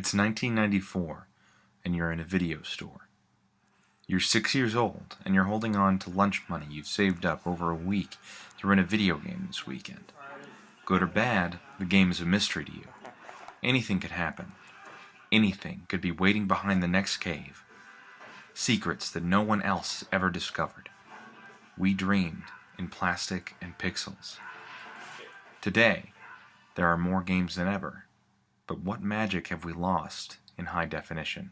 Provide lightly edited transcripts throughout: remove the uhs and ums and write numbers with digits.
It's 1994, and you're in a video store. You're 6 years old, and you're holding on to lunch money you've saved up over a week to rent a video game this weekend. Good or bad, the game is a mystery to you. Anything could happen. Anything could be waiting behind the next cave. Secrets that no one else ever discovered. We dreamed in plastic and pixels. Today, there are more games than ever. But what magic have we lost in high definition?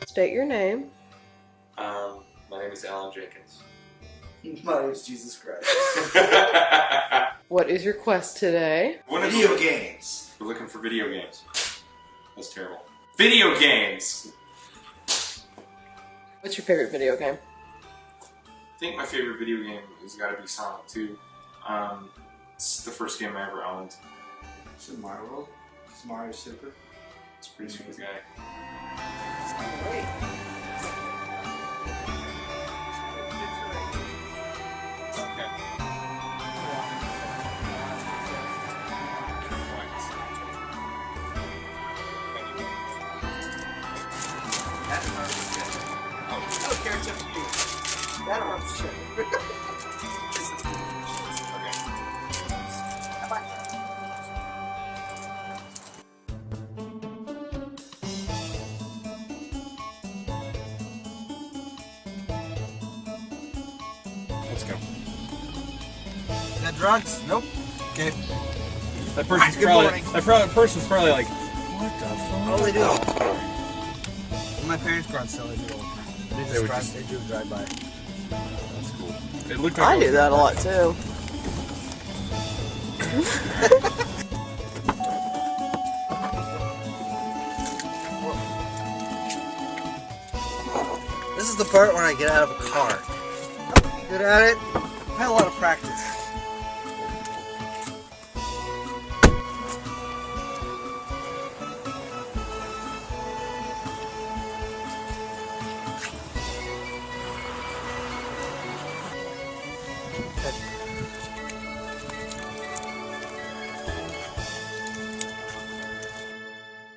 State your name. My name is Alan Jenkins. My name is Jesus Christ. What is your quest today? Video games. We're looking for video games. That's terrible. Video games! What's your favorite video game? I think my favorite video game has got to be Sonic 2. It's the first game I ever owned. Super Mario World. Mario Super. It's a pretty super guy. That arm's chip. Let's go. Got drugs? Nope. Okay. That person's Good probably morning. that person's probably like, what the fuck? Oh, they do. When my parents go on sale, they do all the time. They do a drive-by. That's cool. It looked like I do that a lot too. This is the part when I get out of a car. I'm good at it. I've had a lot of practice.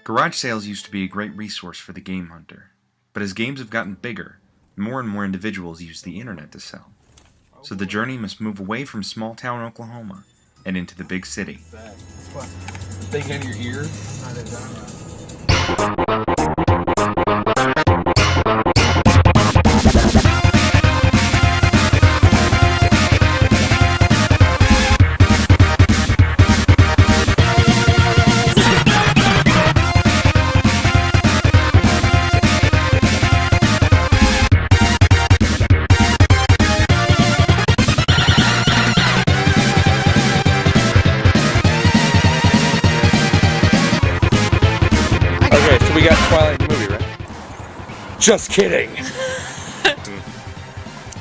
Garage sales used to be a great resource for the game hunter, but as games have gotten bigger, more and more individuals use the internet to sell. So the journey must move away from small-town Oklahoma and into the big city. Thing in your ear. Okay, so we got Twilight the movie, right? Just kidding.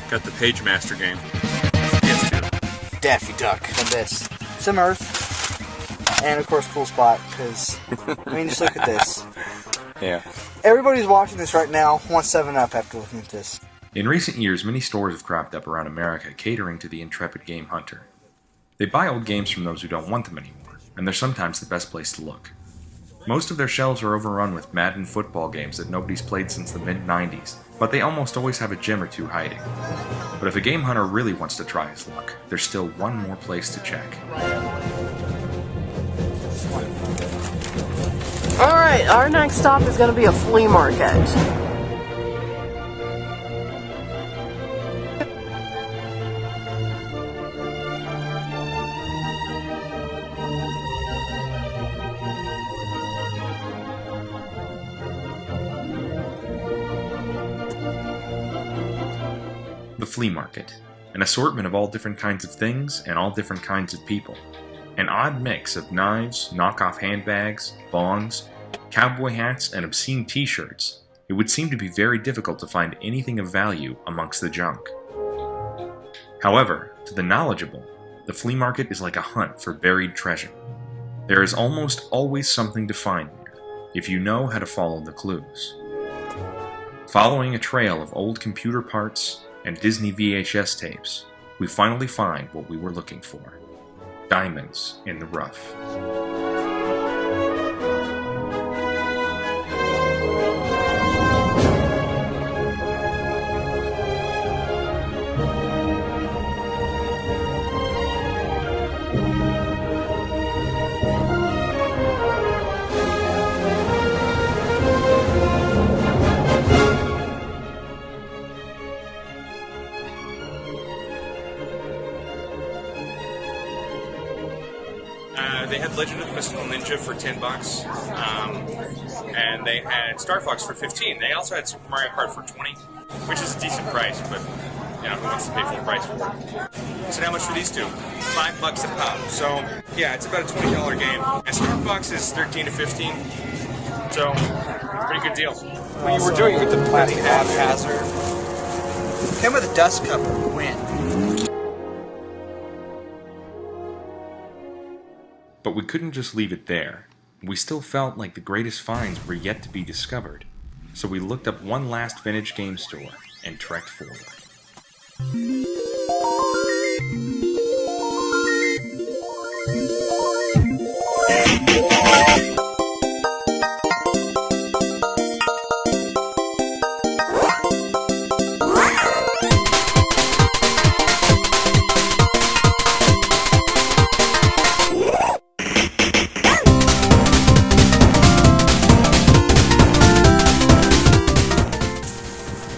Got the Page Master game. PS2. Daffy Duck. And this. Some Earth. And of course, cool spot, because, I mean, just look at this. Yeah. Everybody's watching this right now wants 7-Up after looking at this. In recent years, many stores have cropped up around America catering to the intrepid game hunter. They buy old games from those who don't want them anymore, and they're sometimes the best place to look. Most of their shelves are overrun with Madden football games that nobody's played since the mid-90s, but they almost always have a gem or two hiding. But if a game hunter really wants to try his luck, there's still one more place to check. Alright, our next stop is going to be a flea market. The flea market. An assortment of all different kinds of things and all different kinds of people. An odd mix of knives, knockoff handbags, bongs, cowboy hats, and obscene t-shirts. It would seem to be very difficult to find anything of value amongst the junk. However, to the knowledgeable, the flea market is like a hunt for buried treasure. There is almost always something to find there, if you know how to follow the clues. Following a trail of old computer parts and Disney VHS tapes, we finally find what we were looking for. Diamonds in the rough. They had Legend of the Mystical Ninja for $10, and they had Star Fox for $15. They also had Super Mario Kart for $20, which is a decent price, but you know, who wants to pay full price for it? So how much for these two? $5 a pop. So yeah, it's about a $20 game. And Star Fox is $13 to $15. So pretty good deal. What you were doing with the plastic haphazard. Came with a dust cover. Win. But we couldn't just leave it there. We still felt like the greatest finds were yet to be discovered, so we looked up one last vintage game store and trekked forward.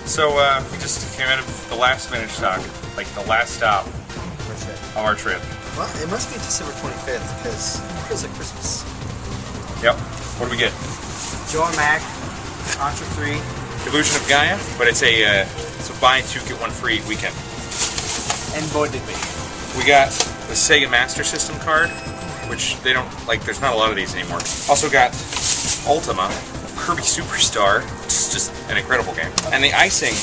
So we just came out of the last vintage stock, like the last stop of our trip. Well, it must be December 25th because it feels like Christmas. Yep. What do we get? Joe and Mac, Contra 3. Illusion of Gaia, but it's a buy two get one free weekend. And boy did we. We got the Sega Master System card, which they don't like. There's not a lot of these anymore. Also got Ultima, Kirby Superstar, which is just an incredible game, and the icing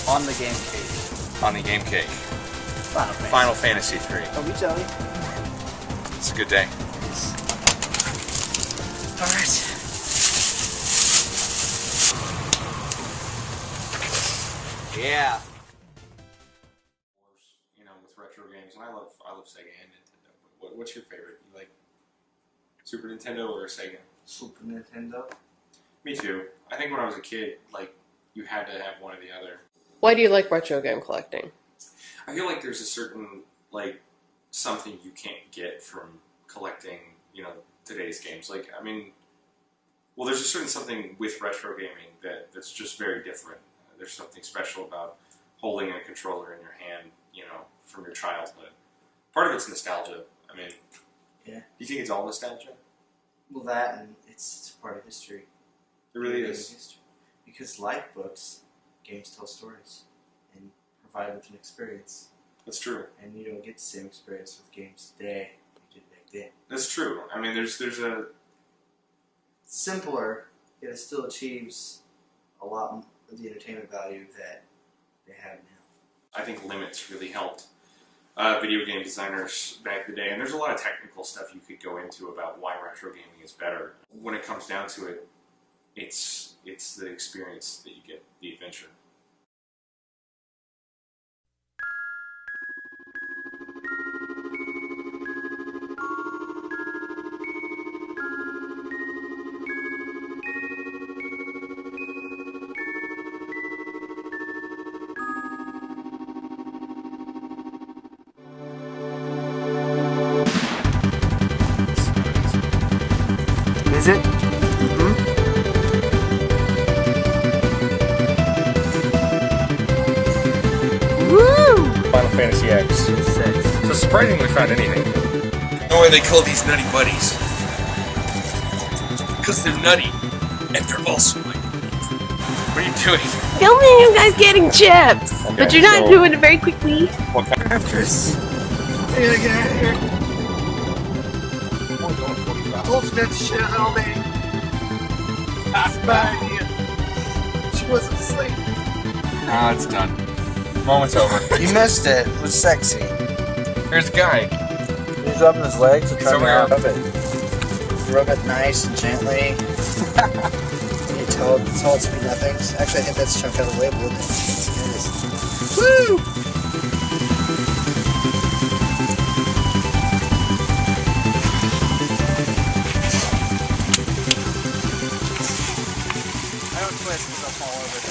On the game cake. on the game cake. Final Fantasy 3. Don't be jelly. It's a good day. Alright. Yeah. You know, with retro games, and I love Sega and Nintendo. But what's your favorite? You like Super Nintendo or Sega? Super Nintendo. Me too. I think when I was a kid, like, you had to have one or the other. Why do you like retro game collecting? I feel like there's a certain, like, something you can't get from collecting, you know, today's games. Like, I mean, well, there's a certain something with retro gaming that's just very different. There's something special about holding a controller in your hand, you know, from your childhood. Part of it's nostalgia. I mean, yeah. Do you think it's all nostalgia? Well, that and it's part of history. It really is. History. Because like books, games tell stories and provide with an experience. That's true. And you don't get the same experience with games today you did back then. That's true. I mean, there's a simpler, yet it still achieves a lot of the entertainment value that they have now. I think limits really helped video game designers back in the day, and there's a lot of technical stuff you could go into about why retro gaming is better. When it comes down to it, it's the experience that you get, the adventure. Is it? Mm-hmm. Woo! Final Fantasy X. 6. So surprisingly, we found anything. Know why they call these nutty buddies? Because they're nutty, and they're also like, what are you doing? Filming you guys getting chips, Okay, but you're not so- doing it very quickly. What kind Raptors. I gotta get out of here. Told you not to shit on all day. Bad idea. She wasn't asleep. Ah, it's done. Moment's over. You missed it. It was sexy. Here's a guy. He's rubbing his legs and He's trying to over rub it. Rub it nice and gently. You tell it to be nothing. Actually, I think that's Chunk out of the label, isn't it? Yes, it is. Woo! I don't twist because I'll fall over.